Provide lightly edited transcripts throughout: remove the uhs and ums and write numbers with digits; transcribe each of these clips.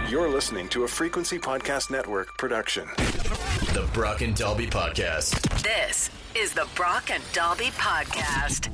You're listening to a Frequency Podcast Network production. The Brock and Dalby Podcast. This is the Brock and Dalby Podcast.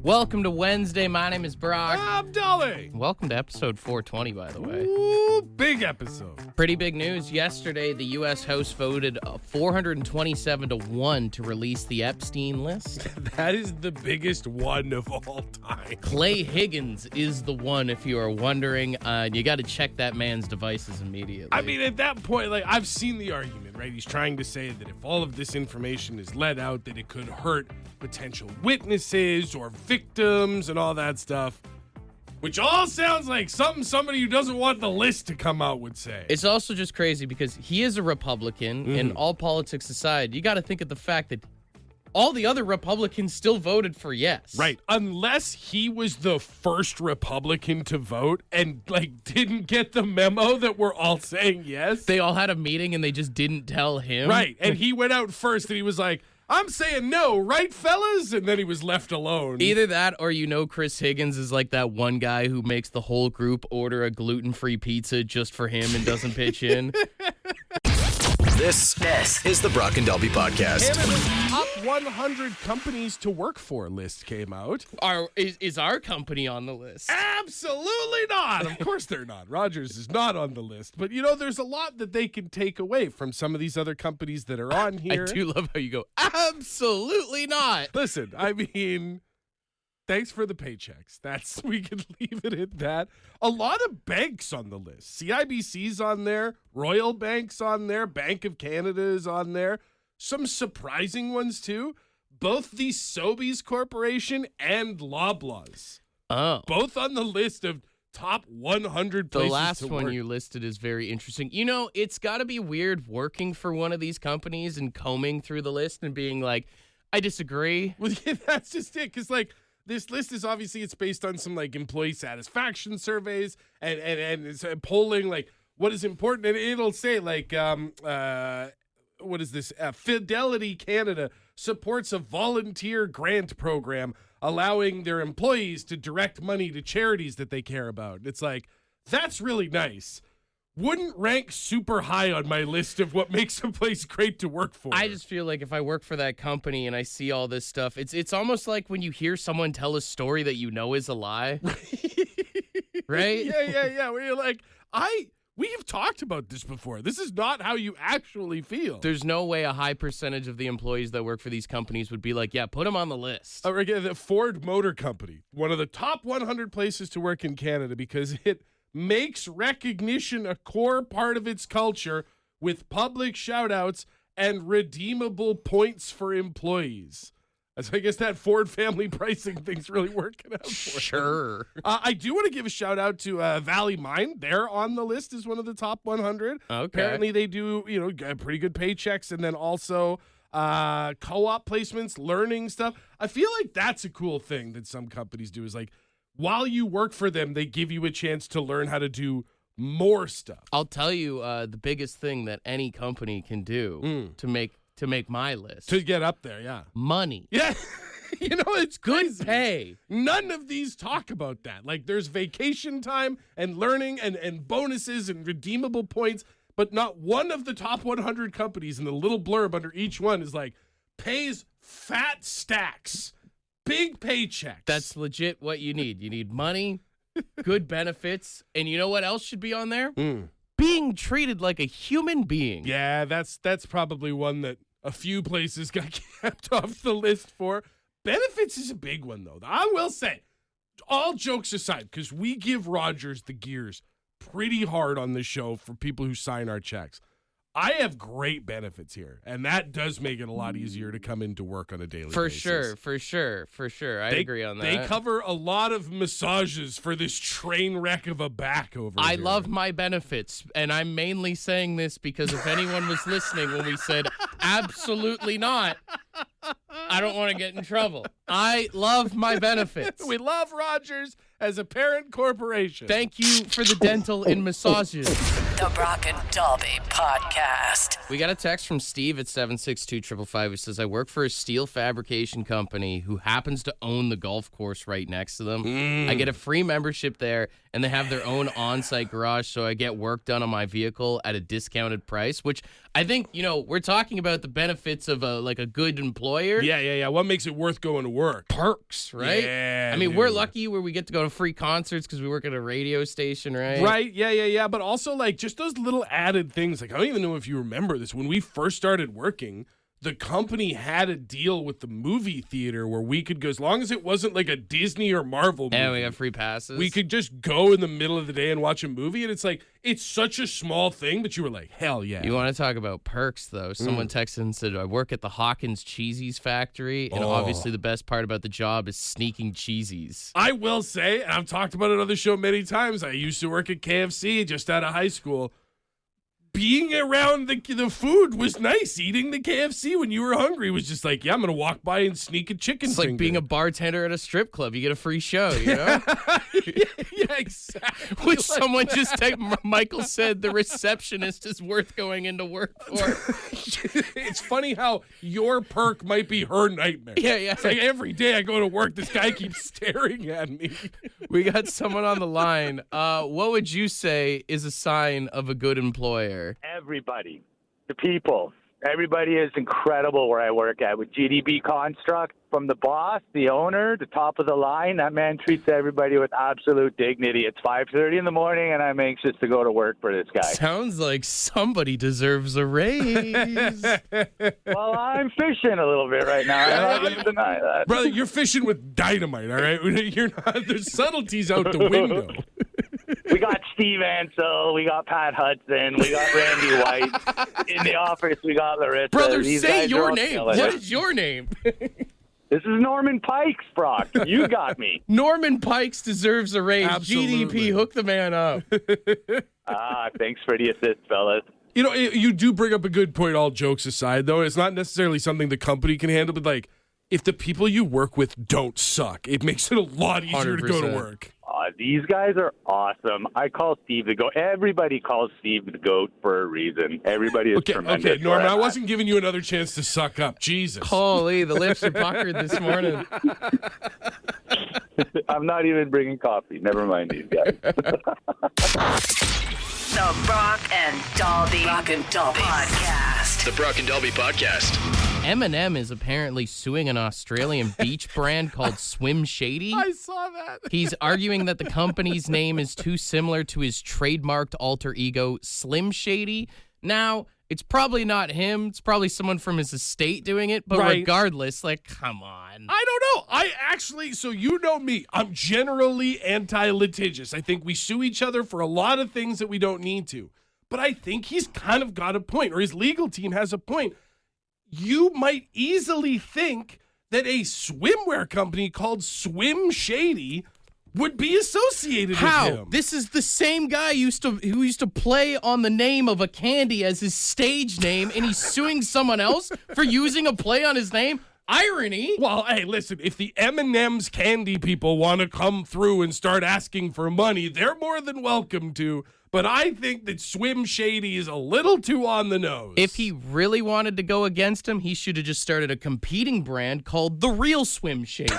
Welcome to Wednesday. My name is Brock. I'm Dolly. Welcome to episode 420, by the way. Ooh, big episode. Pretty big news. Yesterday, the U.S. House voted 427-1 to release the Epstein list. That is the biggest one of all time. Clay Higgins is the one, if you are wondering. You got to check that man's devices immediately. I mean, at that point, I've seen the argument, right? He's trying to say that if all of this information is let out, that it could hurt potential witnesses or victims and all that stuff, which all sounds like something somebody who doesn't want the list to come out would say. It's also just crazy because he is a Republican, and all politics aside, you got to think of the fact that all the other Republicans still voted for yes. Right. Unless he was the first Republican to vote and, didn't get the memo that we're all saying yes. They all had a meeting and they just didn't tell him. Right. And he went out first and he was like, I'm saying no, right, fellas? And then he was left alone. Either that or Chris Higgins is like that one guy who makes the whole group order a gluten-free pizza just for him and doesn't pitch in. This is the Brock and Dalby Podcast. Canada's top 100 companies to work for list came out. Is our company on the list? Absolutely not. Of course they're not. Rogers is not on the list. But, there's a lot that they can take away from some of these other companies that are on here. I do love how you go, absolutely not. Listen, thanks for the paychecks. We can leave it at that. A lot of banks on the list. CIBC's on there. Royal Bank's on there. Bank of Canada is on there. Some surprising ones, too. Both the Sobeys Corporation and Loblaws. Oh. Both on the list of top 100 places The last to one work. you listed is very interesting. It's got to be weird working for one of these companies and combing through the list and being like, I disagree. Well, yeah, that's just it. Because, this list is obviously it's based on some employee satisfaction surveys and it's polling what is important, and it'll say what is this? Fidelity Canada supports a volunteer grant program allowing their employees to direct money to charities that they care about. It's that's really nice. Wouldn't rank super high on my list of what makes a place great to work for. I just feel like if I work for that company and I see all this stuff, it's almost like when you hear someone tell a story that you know is a lie. Right? Yeah. Where you're like, we have talked about this before. This is not how you actually feel. There's no way a high percentage of the employees that work for these companies would be like, yeah, put them on the list. Again, the Ford Motor Company, one of the top 100 places to work in Canada because it makes recognition a core part of its culture with public shout-outs and redeemable points for employees. So I guess that Ford family pricing thing's really working out for them. Sure. I do want to give a shout-out to Valley Mine. They're on the list as one of the top 100. Okay. Apparently they do, pretty good paychecks and then also co-op placements, learning stuff. I feel like that's a cool thing that some companies do is while you work for them, they give you a chance to learn how to do more stuff. I'll tell you the biggest thing that any company can do to make my list. To get up there, yeah. Money. Yeah. It's Good crazy. pay. None of these talk about that. There's vacation time and learning and bonuses and redeemable points, but not one of the top 100 companies in the little blurb under each one is pays fat stacks. Big paychecks. That's legit what you need. You need money, good benefits, and you know what else should be on there? Being treated like a human being. Yeah, that's probably one that a few places got kept off the list for. Benefits is a big one, though. I will say, all jokes aside, because we give Rogers the gears pretty hard on this show for people who sign our checks. I have great benefits here, and that does make it a lot easier to come into work on a daily basis. For sure. I agree on that. They cover a lot of massages for this train wreck of a back over I here. love my benefits, and I'm mainly saying this because if anyone was listening when we said absolutely not, I don't want to get in trouble. I love my benefits. We love Rogers as a parent corporation. Thank you for the dental and massages. The Brock and Dalby Podcast. We got a text from Steve at 762-555 who says, I work for a steel fabrication company who happens to own the golf course right next to them. I get a free membership there, and they have their own on-site garage, so I get work done on my vehicle at a discounted price, which I think, we're talking about the benefits of a good employer. Yeah. What makes it worth going to work? Perks, right? Yeah, I mean, dude. we're lucky where we get to go to free concerts because we work at a radio station, right? Right, yeah. But also, just those little added things. I don't even know if you remember this. When we first started working, the company had a deal with the movie theater where we could go, as long as it wasn't like a Disney or Marvel movie. And we have free passes. We could just go in the middle of the day and watch a movie, and it's such a small thing, but you were like, hell yeah. You want to talk about perks, though. Someone texted and said, I work at the Hawkins Cheesies factory, and obviously the best part about the job is sneaking cheesies. I will say, and I've talked about it on the show many times, I used to work at KFC just out of high school. Being around the food was nice. Eating the KFC when you were hungry was just like, yeah, I'm going to walk by and sneak a chicken It's finger. like being a bartender at a strip club. You get a free show, you know? Yeah, exactly. Which someone just Michael said the receptionist is worth going into work for. It's funny how your perk might be her nightmare. Yeah. It's like every day I go to work, this guy keeps staring at me. We got someone on the line. What would you say is a sign of a good employer? Everybody, the people, everybody is incredible where I work at with GDB Construct. From the boss, the owner, the top of the line, that man treats everybody with absolute dignity. It's 5:30 in the morning, and I'm anxious to go to work for this guy. Sounds like somebody deserves a raise. Well, I'm fishing a little bit right now. I'm not going to deny that. Brother, you're fishing with dynamite, all right? You're not. There's subtleties out the window. We got Steve Ansel, we got Pat Hudson, we got Randy White. In the office, we got Larissa. Brother, These say guys are your all name. killing What it. is your name? This is Norman Pikes, Brock. You got me. Norman Pikes deserves a raise. Absolutely. GDP, hook the man up. Thanks for the assist, fellas. You do bring up a good point, all jokes aside, though. It's not necessarily something the company can handle, but if the people you work with don't suck, it makes it a lot easier to go to 100%. work. These guys are awesome. I call Steve the GOAT. Everybody calls Steve the GOAT for a reason. Everybody is tremendous. Okay, Norman, where I I'm wasn't giving you another chance to suck up. Jesus. Holy, the lips are puckered this morning. at. I'm not even bringing coffee. Never mind these guys. The Brock and Dalby Podcast. The Brock and Dalby Podcast. Eminem is apparently suing an Australian beach brand called Swim Shady. I saw that. He's arguing that the company's name is too similar to his trademarked alter ego, Slim Shady. Now, it's probably not him. It's probably someone from his estate doing it. But Right. regardless, come on. I don't know. So you know me. I'm generally anti-litigious. I think we sue each other for a lot of things that we don't need to. But I think he's kind of got a point, or his legal team has a point. You might easily think that a swimwear company called Swim Shady would be associated with him. This is the same guy who used to play on the name of a candy as his stage name, and he's suing someone else for using a play on his name? Irony. Well, hey, listen, if the M&M's candy people want to come through and start asking for money, they're more than welcome to. But I think that Swim Shady is a little too on the nose. If he really wanted to go against him, he should have just started a competing brand called The Real Swim Shady.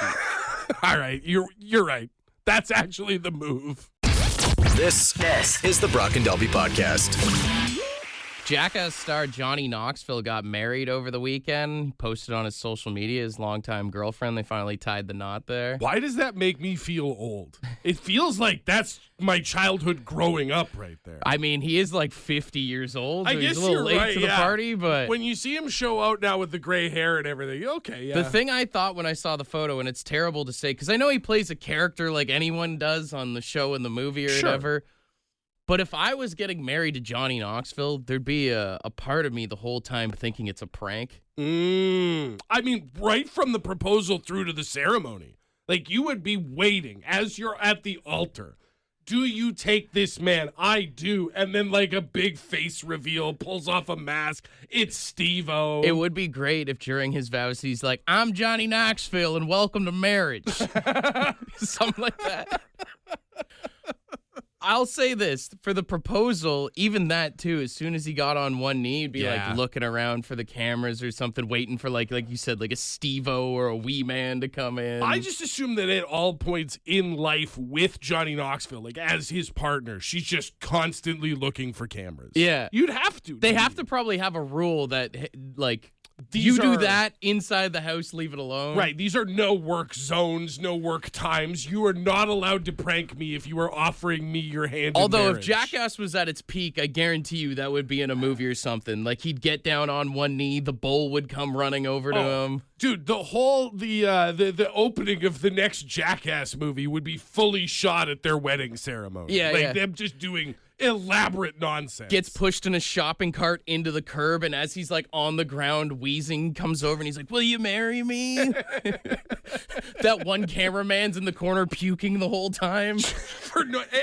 All right, you're right. That's actually the move. This is the Brock and Dalby Podcast. Jackass star Johnny Knoxville got married over the weekend. He posted on his social media his longtime girlfriend. They finally tied the knot there. Why does that make me feel old? It feels like that's my childhood growing up right there. I mean, he is 50 years old. I So guess he's a little you're late right, to the yeah. party, but When you see him show out now with the gray hair and everything, okay, yeah. the thing I thought when I saw the photo, and it's terrible to say, because I know he plays a character like anyone does on the show and the movie or Sure. whatever. But if I was getting married to Johnny Knoxville, there'd be a part of me the whole time thinking it's a prank. I mean, right from the proposal through to the ceremony. You would be waiting as you're at the altar. Do you take this man? I do. And then a big face reveal, pulls off a mask. It's Steve-O. It would be great if during his vows he's like, I'm Johnny Knoxville and welcome to marriage. Something like that. I'll say this, for the proposal, even that too, as soon as he got on one knee, he'd be like looking around for the cameras or something, waiting for like you said, like a Steve-O or a wee man to come in. I just assume that at all points in life with Johnny Knoxville, like as his partner, she's just constantly looking for cameras. Yeah. You'd have to. They have to probably have a rule that, like, do that inside the house, leave it alone. Right. These are no work zones, no work times. You are not allowed to prank me if you are offering me your hand Although in if marriage. Jackass was at its peak, I guarantee you that would be in a movie or something. Like, he'd get down on one knee, the bull would come running over to him. Dude, the whole the opening of the next Jackass movie would be fully shot at their wedding ceremony. Yeah, like yeah. them just doing elaborate nonsense. Gets pushed in a shopping cart into the curb, and as he's like on the ground wheezing, comes over and he's like, "Will you marry me?" That one cameraman's in the corner puking the whole time.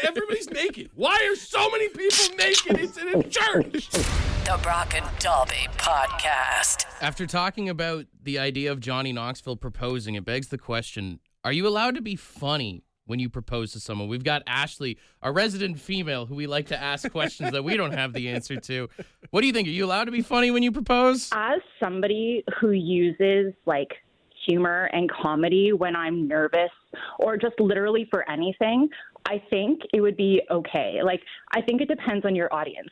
Everybody's naked. Why are so many people naked? It's in a church. The Brock and Dalby Podcast. After talking about the idea of Johnny Knoxville proposing, it begs the question, are you allowed to be funny when you propose to someone? We've got Ashley, our resident female, who we like to ask questions that we don't have the answer to. What do you think? Are you allowed to be funny when you propose? As somebody who uses like humor and comedy when I'm nervous or just literally for anything, I think it would be okay. Like, I think it depends on your audience.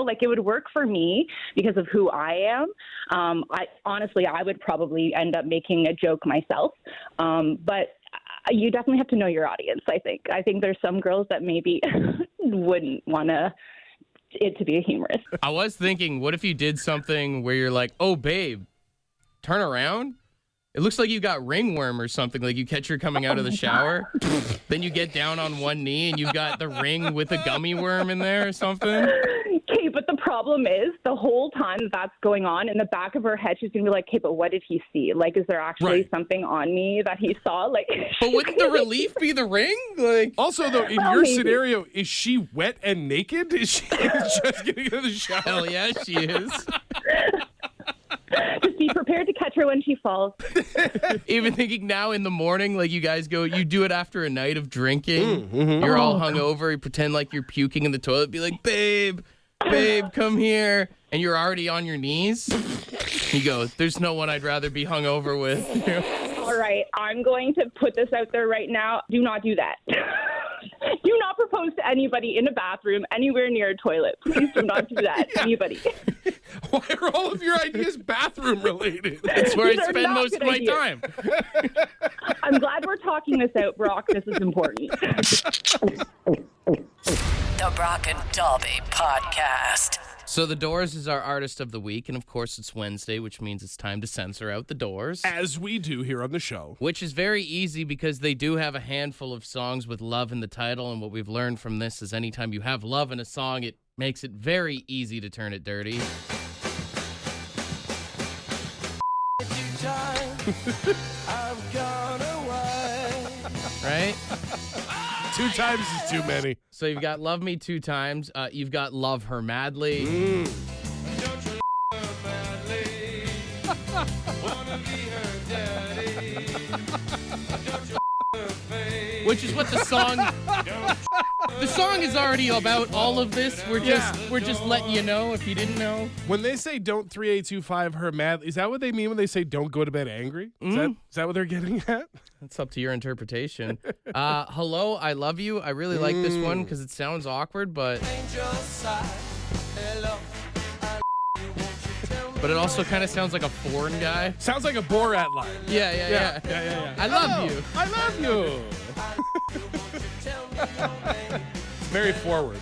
Like it would work for me because of who I am. I would probably end up making a joke myself. But you definitely have to know your audience, I think. I think there's some girls that maybe wouldn't want it to be humorous. I was thinking, what if you did something where you're like, "Oh, babe, turn around. It looks like you got ringworm or something." Like you catch her coming out of the shower. Then you get down on one knee and you've got the ring with a gummy worm in there or something. Okay, but the problem is the whole time that's going on, in the back of her head, she's going to be like, "Okay, but what did he see? Like, is there actually something on me that he saw?" Like, but wouldn't the relief be the ring? Like, also, though, in your scenario, is she wet and naked? Is she just getting out of the shower? Hell yeah, she is. Just be prepared to catch her when she falls. Even thinking now in the morning, like you guys go, you do it after a night of drinking. You're all hungover. You pretend like you're puking in the toilet. Be like, babe, come here. And you're already on your knees. You go, there's no one I'd rather be hungover with. All right, I'm going to put this out there right now. Do not do that. Do not propose to anybody in a bathroom, anywhere near a toilet. Please do not do that. Anybody. Why are all of your ideas bathroom related? That's where I These are spend not most of good my ideas. time. I'm glad we're talking this out, Brock. This is important. The Brock and Dalby Podcast. So The Doors is our artist of the week, and of course it's Wednesday, which means it's time to censor out The Doors. As we do here on the show. Which is very easy because they do have a handful of songs with love in the title, and what we've learned from this is anytime you have love in a song, it makes it very easy to turn it dirty. Right? 2 times is too many. So you've got Love Me 2 times. You've got Love Her Madly. Which is what the song... The song is already about all of this. We're just letting you know if you didn't know. When they say don't 3825 her mad, is that what they mean when they say don't go to bed angry? Is that what they're getting at? That's up to your interpretation. Hello, I Love You. I really like this one because it sounds awkward, but it also kind of sounds like a foreign guy. Sounds like a Borat line. Yeah. I love you. I love you. It's very forward.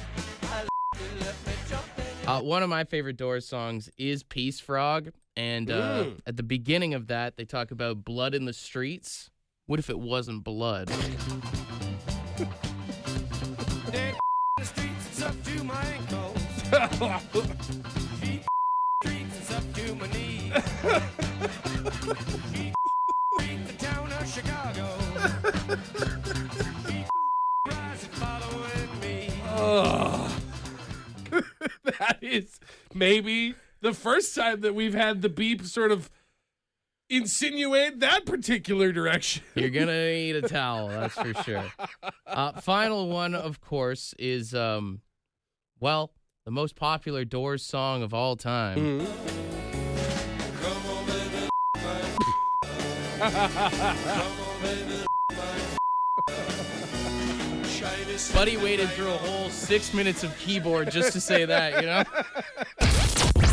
One of my favorite Doors songs is Peace Frog. And at the beginning of that, they talk about blood in the streets. What if it wasn't blood? That is maybe the first time that we've had the beep sort of insinuate that particular direction. You're going to need a towel, that's for sure. Final one, of course, is, the most popular Doors song of all time. Buddy waited through a whole 6 minutes of keyboard just to say that, you know?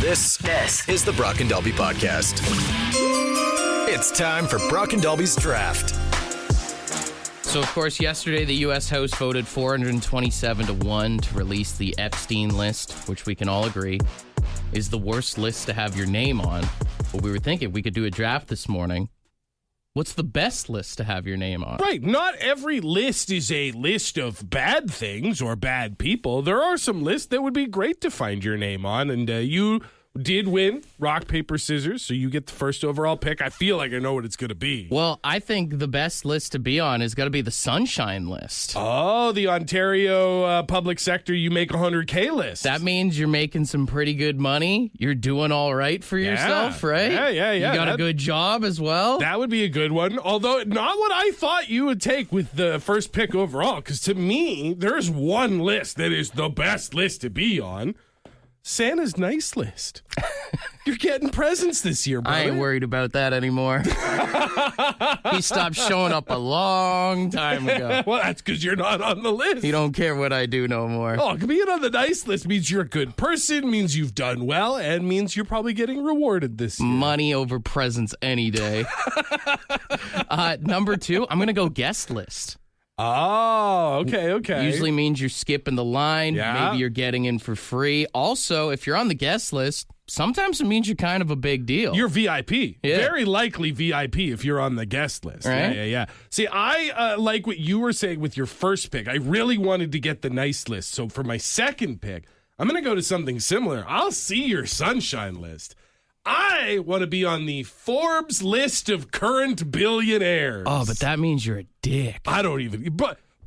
This is the Brock and Dalby Podcast. It's time for Brock and Dalby's Draft. So, of course, yesterday the U.S. House voted 427-1 to release the Epstein list, which we can all agree is the worst list to have your name on. But we were thinking we could do a draft this morning. What's the best list to have your name on? Right. Not every list is a list of bad things or bad people. There are some lists that would be great to find your name on, and you did win rock, paper, scissors, so you get the first overall pick. I feel like I know what it's going to be. Well, I think the best list to be on is got to be the Sunshine list. Oh, the Ontario public sector you make 100K list. That means you're making some pretty good money. You're doing all right for yourself, right? Yeah. You got a good job as well. That would be a good one, although not what I thought you would take with the first pick overall, because to me, there's one list that is the best list to be on. Santa's nice list. You're getting presents this year, brother. I ain't worried about that anymore. He stopped showing up a long time ago. Well, that's because you're not on the list. He don't care what I do no more. Oh, being on the nice list means you're a good person, means you've done well, and means you're probably getting rewarded this year. Money over presents any day. Number 2, I'm going to go guest list. Oh, okay. Usually means you're skipping the line. Yeah. Maybe you're getting in for free. Also, if you're on the guest list, sometimes it means you're kind of a big deal. You're VIP. Yeah. Very likely VIP if you're on the guest list. Right? Yeah. See, I like what you were saying with your first pick. I really wanted to get the nice list. So for my second pick, I'm going to go to something similar. I'll see your Sunshine list. I want to be on the Forbes list of current billionaires. Oh, but that means you're a dick. I don't even...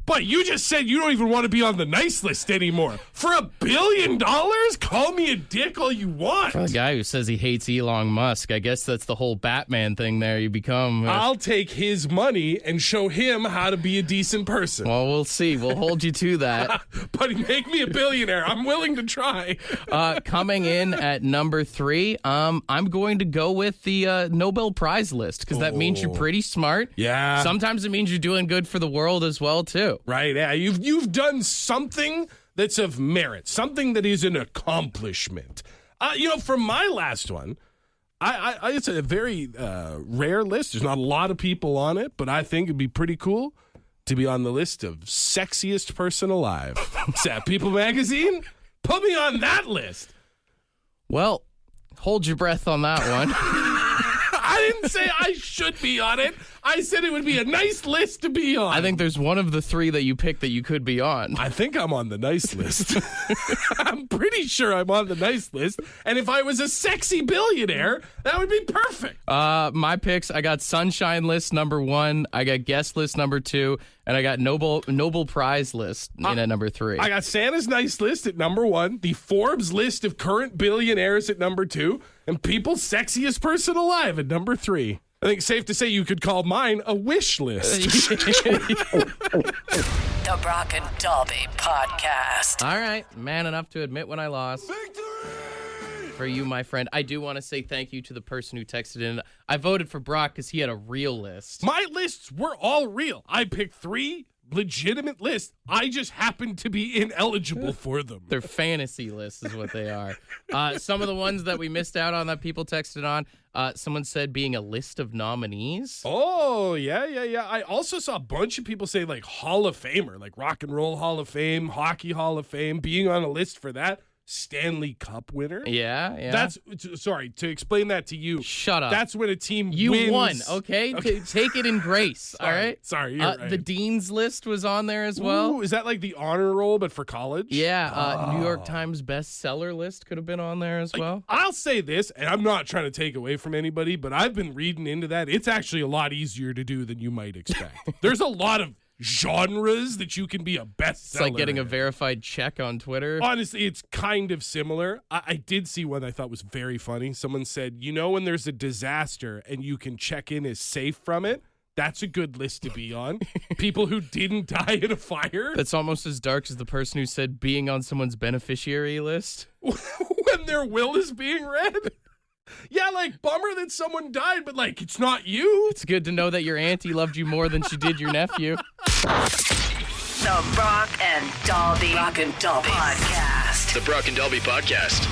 But you just said you don't even want to be on the nice list anymore. For $1 billion? Call me a dick all you want. For the guy who says he hates Elon Musk, I guess that's the whole Batman thing there. You become... I'll take his money and show him how to be a decent person. Well, we'll see. We'll hold you to that. But make me a billionaire. I'm willing to try. Coming in at number 3, I'm going to go with the Nobel Prize list because that means you're pretty smart. Yeah. Sometimes it means you're doing good for the world as well, too. Right, yeah. You've done something that's of merit, something that is an accomplishment. For my last one, I it's a very rare list. There's not a lot of people on it, but I think it'd be pretty cool to be on the list of sexiest person alive. Is that People Magazine? Put me on that list. Well, hold your breath on that one. I didn't say I should be on it. I said it would be a nice list to be on. I think there's one of the 3 that you picked that you could be on. I think I'm on the nice list. I'm pretty sure I'm on the nice list. And if I was a sexy billionaire, that would be perfect. My picks, I got Sunshine list number 1, I got guest list number 2, and I got Nobel Prize list in at number 3. I got Santa's nice list at number 1, the Forbes list of current billionaires at number 2, and People's sexiest person alive at number 3. I think it's safe to say you could call mine a wish list. The Brock and Dalby Podcast. All right, man enough to admit when I lost. For you, my friend, I do want to say thank you to the person who texted in. I voted for Brock because he had a real list. My lists were all real. I picked 3 legitimate lists. I just happened to be ineligible for them. They're fantasy lists is what they are. Some of the ones that we missed out on that people texted on, someone said being a list of nominees. Oh, yeah. I also saw a bunch of people say like Hall of Famer, like Rock and Roll Hall of Fame, Hockey Hall of Fame, being on a list for that. Stanley Cup winner. Yeah. That's sorry to explain that to you. Shut up. That's when a team You wins. won, okay? Take it in grace, all right? Sorry, you're right. The Dean's list was on there as well. Ooh, is that like the honor roll, but for college? Yeah, New York Times bestseller list could have been on there as well. I'll say this, and I'm not trying to take away from anybody, but I've been reading into that. It's actually a lot easier to do than you might expect. There's a lot of genres that you can be a bestseller. It's like getting a in. verified check on Twitter. Honestly, it's kind of similar. I did see one I thought was very funny. Someone said, when there's a disaster and you can check in as safe from it, that's a good list to be on. People who didn't die in a fire. That's almost as dark as the person who said being on someone's beneficiary list. When their will is being read. Yeah, like, bummer that someone died, but, like, it's not you. It's good to know that your auntie loved you more than she did your nephew. The Brock and Dalby Podcast. The Brock and Dalby Podcast.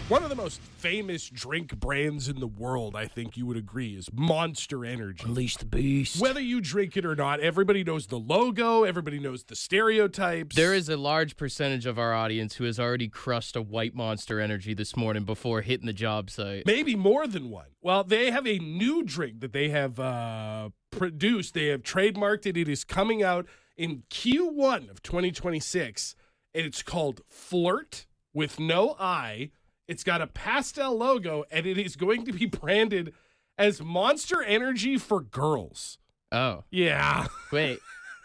One of the most famous drink brands in the world, I think you would agree, is Monster Energy. Unleash the beast. Whether you drink it or not, everybody knows the logo, everybody knows the stereotypes. There is a large percentage of our audience who has already crushed a white Monster Energy this morning before hitting the job site. Maybe more than one. Well, they have a new drink that they have produced. They have trademarked it. It is coming out in Q1 of 2026, and it's called Flirt with no I. It's got a pastel logo, and it is going to be branded as Monster Energy for girls. Oh. Yeah. Wait.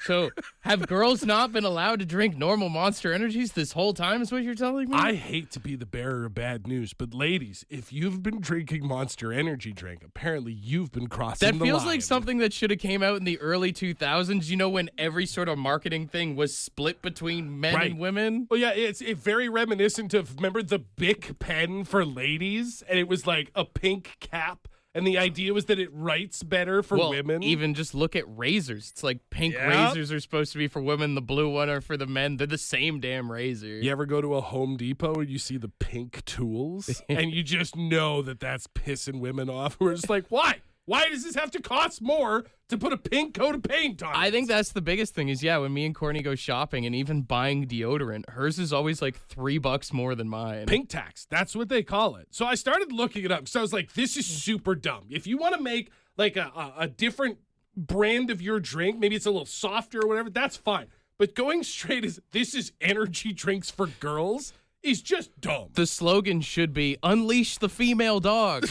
So have girls not been allowed to drink normal Monster Energies this whole time is what you're telling me? I hate to be the bearer of bad news, but ladies, if you've been drinking Monster Energy drink, apparently you've been crossing the line. That feels like something that should have came out in the early 2000s, when every sort of marketing thing was split between men and women. Well, yeah, it's very reminiscent of, remember the Bic pen for ladies? And it was like a pink cap. And the idea was that it writes better for women. Even just look at razors. It's like pink razors are supposed to be for women. The blue one are for the men. They're the same damn razor. You ever go to a Home Depot and you see the pink tools? And you just know that that's pissing women off. We're just like, why? Why does this have to cost more to put a pink coat of paint on it? I think that's the biggest thing is, when me and Courtney go shopping and even buying deodorant, hers is always like $3 more than mine. Pink tax. That's what they call it. So I started looking it up because I was like, this is super dumb. If you want to make like a different brand of your drink, maybe it's a little softer or whatever, that's fine. But going straight as this is energy drinks for girls is just dumb. The slogan should be, unleash the female dog.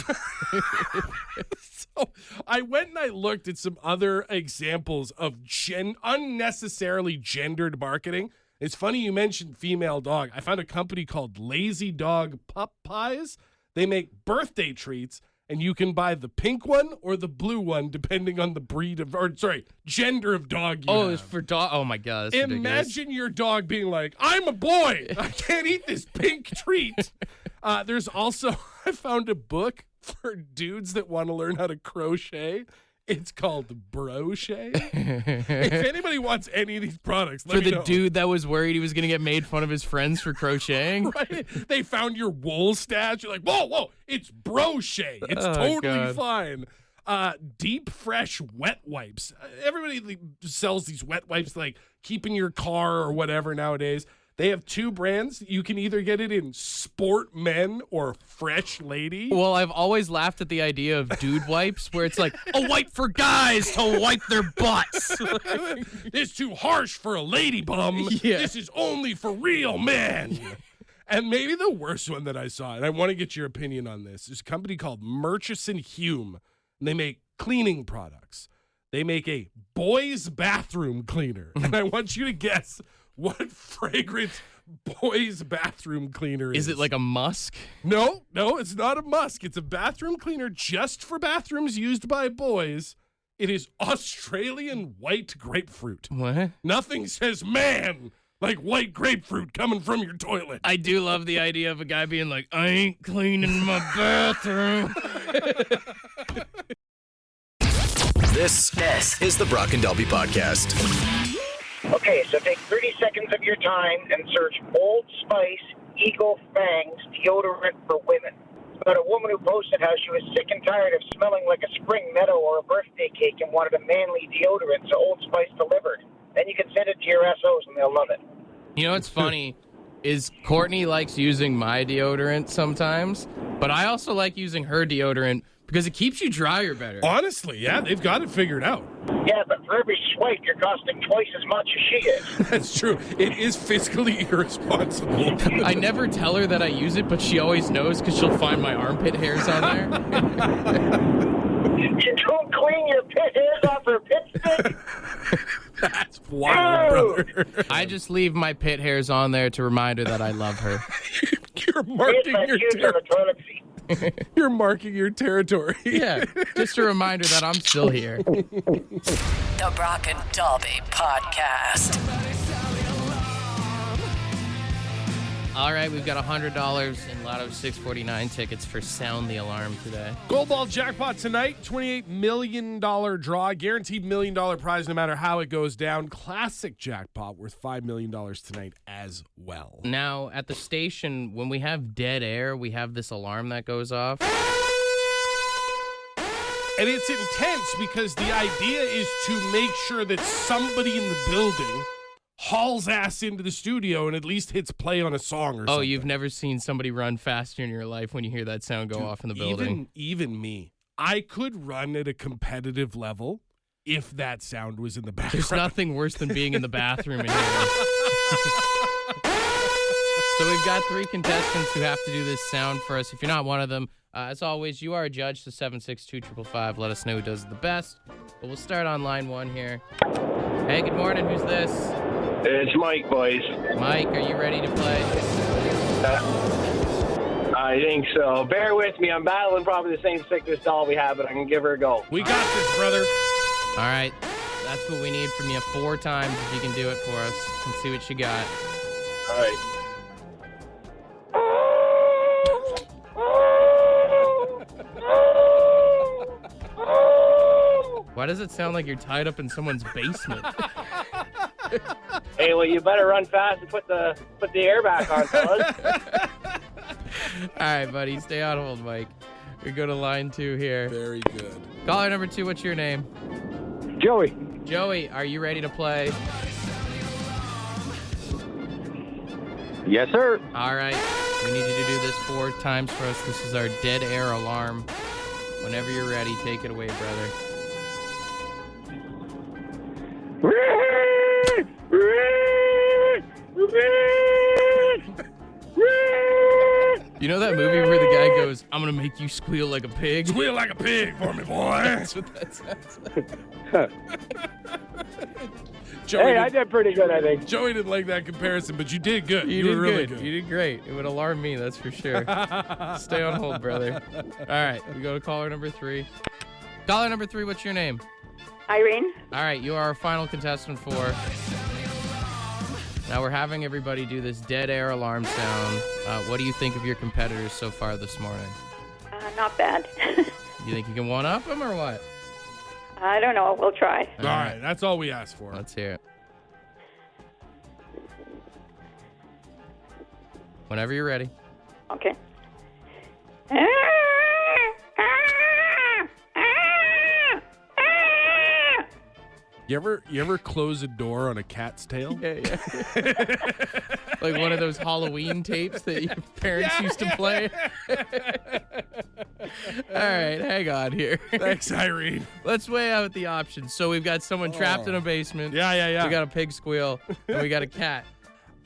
So I went and I looked at some other examples of unnecessarily gendered marketing. It's funny you mentioned female dog. I found a company called Lazy Dog Pup Pies. They make birthday treats, and you can buy the pink one or the blue one, depending on the gender of dog you have. It's for dog. Oh my God, that's ridiculous. Imagine your dog being like, I'm a boy. I can't eat this pink treat. There's also, I found a book for dudes that want to learn how to crochet. It's called Brochet. If anybody wants any of these products, let me know. For the dude that was worried he was going to get made fun of his friends for crocheting. Right? They found your wool stash. You're like, whoa, it's Brochet. It's totally fine. Deep Fresh wet wipes. Everybody sells these wet wipes, like keep in your car or whatever nowadays. They have two brands. You can either get it in Sport Men or Fresh Lady. Well, I've always laughed at the idea of dude wipes, where it's like a wipe for guys to wipe their butts. It's too harsh for a lady bum. Yeah. This is only for real men. And maybe the worst one that I saw, and I want to get your opinion on this, is a company called Murchison Hume. And they make cleaning products. They make a boys' bathroom cleaner. And I want you to guess what fragrance boys' bathroom cleaner is. Is it like a musk? No, it's not a musk. It's a bathroom cleaner just for bathrooms used by boys. It is Australian white grapefruit. What? Nothing says man like white grapefruit coming from your toilet. I do love the idea of a guy being like, I ain't cleaning my bathroom. This is the Brock and Dalby Podcast. Okay, so take 30 seconds of your time and search Old Spice Eagle Fangs deodorant for women. It's about a woman who posted how she was sick and tired of smelling like a spring meadow or a birthday cake and wanted a manly deodorant, so Old Spice delivered. Then you can send it to your SOs and they'll love it. You know what's funny is Courtney likes using my deodorant sometimes, but I also like using her deodorant because it keeps you drier better. Honestly, yeah, they've got it figured out. Yeah, but for every swipe, you're costing twice as much as she is. That's true. It is fiscally irresponsible. I never tell her that I use it, but she always knows because she'll find my armpit hairs on there. You don't clean your pit hairs off her pit stick? That's wild, brother. I just leave my pit hairs on there to remind her that I love her. You're marking your territory. You're marking your territory. Yeah, just a reminder that I'm still here. The Brock and Dalby Podcast. All right, we've got $100 in Lotto 649 tickets for Sound the Alarm today. Gold Ball jackpot tonight, $28 million draw, guaranteed $1 million prize no matter how it goes down. Classic jackpot worth $5 million tonight as well. Now, at the station, when we have dead air, we have this alarm that goes off. And it's intense because the idea is to make sure that somebody in the building hauls ass into the studio and at least hits play on a song or something. Oh, you've never seen somebody run faster in your life when you hear that sound go off in the building? Even me. I could run at a competitive level if that sound was in the background. There's nothing worse than being in the bathroom in here. So we've got 3 contestants who have to do this sound for us. If you're not one of them, as always, you are a judge to 762-555. Let us know who does it the best. But we'll start on line 1 here. Hey, good morning. Who's this? It's Mike, boys. Mike, are you ready to play? I think so. Bear with me. I'm battling probably the same sickness Dalby had, but I can give her a go. We got this, brother. All right. That's what we need from you 4 times if you can do it for us. Let's see what you got. All right. Why does it sound like you're tied up in someone's basement? Hey, well, you better run fast and put the air back on, fellas. All right, buddy. Stay on hold, Mike. We go to line 2 here. Very good. Caller number 2, what's your name? Joey. Joey, are you ready to play? Yes, sir. All right. We need you to do this 4 times for us. This is our dead air alarm. Whenever you're ready, take it away, brother. You know that movie where the guy goes, I'm going to make you squeal like a pig? Squeal like a pig for me, boy. That's what that sounds like. Hey, I did pretty good, I think. Joey didn't like that comparison, but you did good. You were did really good. You did great. It would alarm me, that's for sure. Stay on hold, brother. All right, we go to caller number 3. Caller number 3, what's your name? Irene. All right, you are our final contestant 4. Now we're having everybody do this dead air alarm sound. What do you think of your competitors so far this morning? Not bad. You think you can one-up them or what? I don't know. We'll try. All right, that's all we asked for. Let's hear it. Whenever you're ready. Okay. You ever close a door on a cat's tail? Yeah. Like one of those Halloween tapes that your parents used to play. All right, hang on here. Thanks, Irene. Let's weigh out the options. So we've got someone trapped in a basement. Yeah. We got a pig squeal, and we got a cat.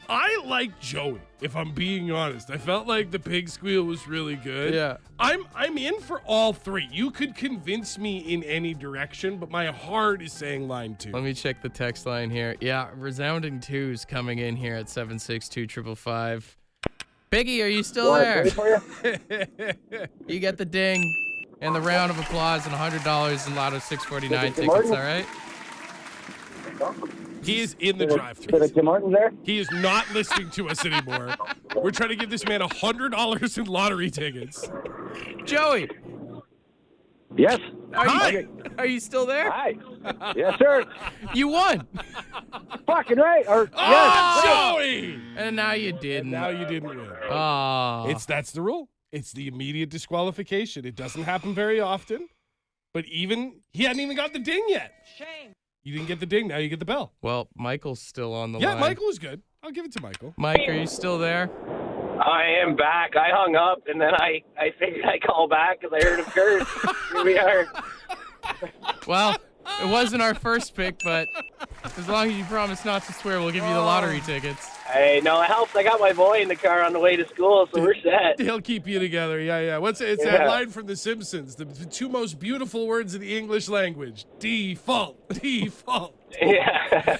I like Joey, if I'm being honest. I felt like the pig squeal was really good. Yeah. I'm in for all 3. You could convince me in any direction, but my heart is saying line 2. Let me check the text line here. Yeah, resounding 2s coming in here at 762-555. Piggy, are you still there? You get the ding and the round of applause and $100 in Lotto 649 tickets, all right? He is in the drive-thru. Tim Martin there? He is not listening to us anymore. We're trying to give this man $100 in lottery tickets. Joey. Yes. Are you still there? Hi. Yes, sir. You won. Fucking right. Yes. Joey! And now you didn't. Now you didn't win. Oh. That's the rule. It's the immediate disqualification. It doesn't happen very often, but he hadn't even got the ding yet. Shame. You didn't get the ding. Now you get the bell. Well, Michael's still on the line. Yeah, Michael is good. I'll give it to Michael. Mike, are you still there? I am back. I hung up, and then I figured I'd call back because I heard him curse. Here we are. Well, It wasn't our first pick, but as long as you promise not to swear, we'll give you the lottery tickets. Hey, no, it helps. I got my boy in the car on the way to school, so we're set. He'll keep you together. Yeah. It's that line from The Simpsons. The two most beautiful words in the English language. Default. Yeah.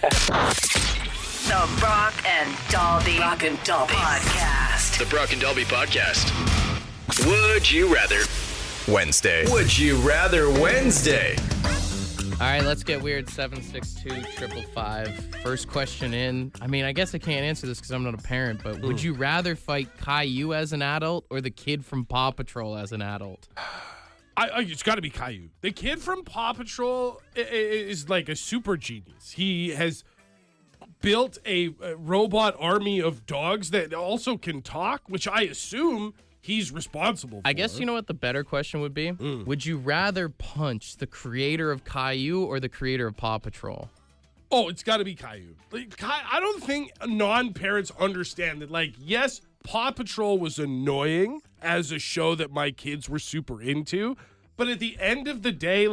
The Brock and Dalby Podcast. The Brock and Dalby Podcast. Would you rather? Wednesday. Would you rather Wednesday? All right, let's get weird. 762-555. First question in. I mean, I guess I can't answer this because I'm not a parent, but would you rather fight Caillou as an adult or the kid from Paw Patrol as an adult? It's got to be Caillou. The kid from Paw Patrol is like a super genius. He has built a robot army of dogs that also can talk, which I assume he's responsible for. I guess you know what the better question would be? Would you rather punch the creator of Caillou or the creator of Paw Patrol? Oh, it's got to be Caillou. I don't think non-parents understand that, yes, Paw Patrol was annoying as a show that my kids were super into, but at the end of the day,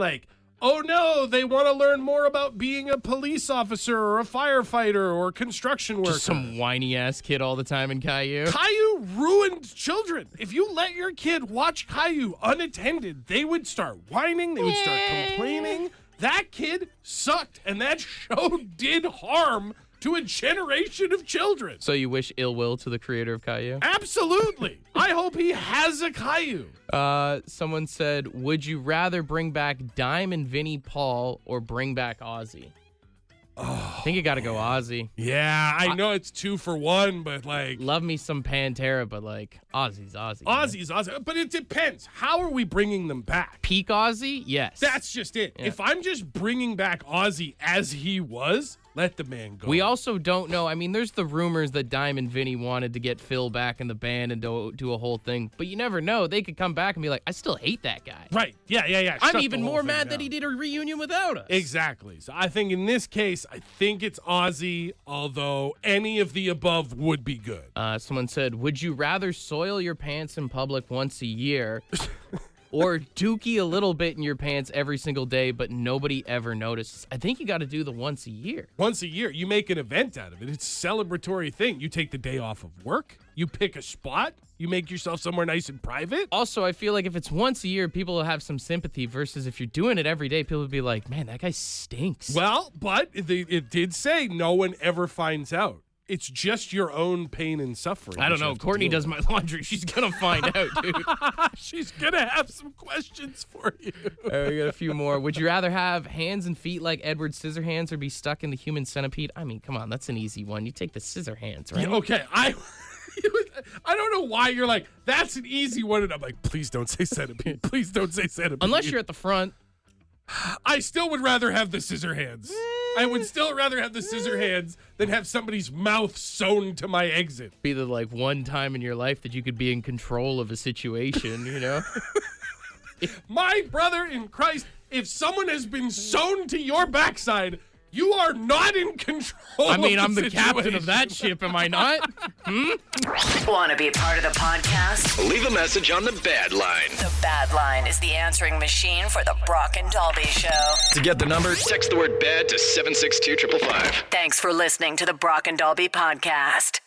oh no, they want to learn more about being a police officer or a firefighter or a construction worker. Just some whiny-ass kid all the time in Caillou. Caillou ruined children. If you let your kid watch Caillou unattended, they would start whining, they would start complaining. That kid sucked, and that show did harm to a generation of children. So you wish ill will to the creator of Caillou? Absolutely. I hope he has a Caillou. Someone said, would you rather bring back Diamond Vinnie Paul or bring back Ozzy? I think you got to go Ozzy. Yeah, I know it's 2 for 1, but love me some Pantera, but Ozzy's Ozzy. Ozzy's Ozzy. But it depends. How are we bringing them back? Peak Ozzy? Yes. That's just it. Yeah. If I'm just bringing back Ozzy as he was, let the man go. We also don't know. I mean, there's the rumors that Diamond Vinny wanted to get Phil back in the band and do a whole thing, but you never know. They could come back and be like, I still hate that guy. Right. Yeah. I'm even more mad that he did a reunion without us. Exactly. So I think in this case, I think it's Ozzy, although any of the above would be good. Someone said, would you rather soil your pants in public once a year or dookie a little bit in your pants every single day, but nobody ever notices? I think you got to do the once a year. Once a year. You make an event out of it. It's a celebratory thing. You take the day off of work. You pick a spot. You make yourself somewhere nice and private. Also, I feel like if it's once a year, people will have some sympathy versus if you're doing it every day, people will be like, man, that guy stinks. Well, but it did say no one ever finds out. It's just your own pain and suffering. I don't know. Courtney does my laundry. She's going to find out, dude. She's going to have some questions for you. We got a few more. Would you rather have hands and feet like Edward Scissorhands or be stuck in the human centipede? I mean, come on. That's an easy one. You take the Scissorhands, right? Yeah, okay. I don't know why you're like, that's an easy one. And I'm like, please don't say centipede. Please don't say centipede. Unless you're at the front. I still would rather have the scissor hands. I would still rather have the scissor hands than have somebody's mouth sewn to my exit. Be the one time in your life that you could be in control of a situation, you know? My brother in Christ, if someone has been sewn to your backside, you are not in control. I mean, of I'm the captain of that ship, am I not? Want to be a part of the podcast? Leave a message on the Bad Line. The Bad Line is the answering machine for the Brock and Dalby Show. To get the number, text the word BAD to 762-555. Thanks for listening to the Brock and Dalby Podcast.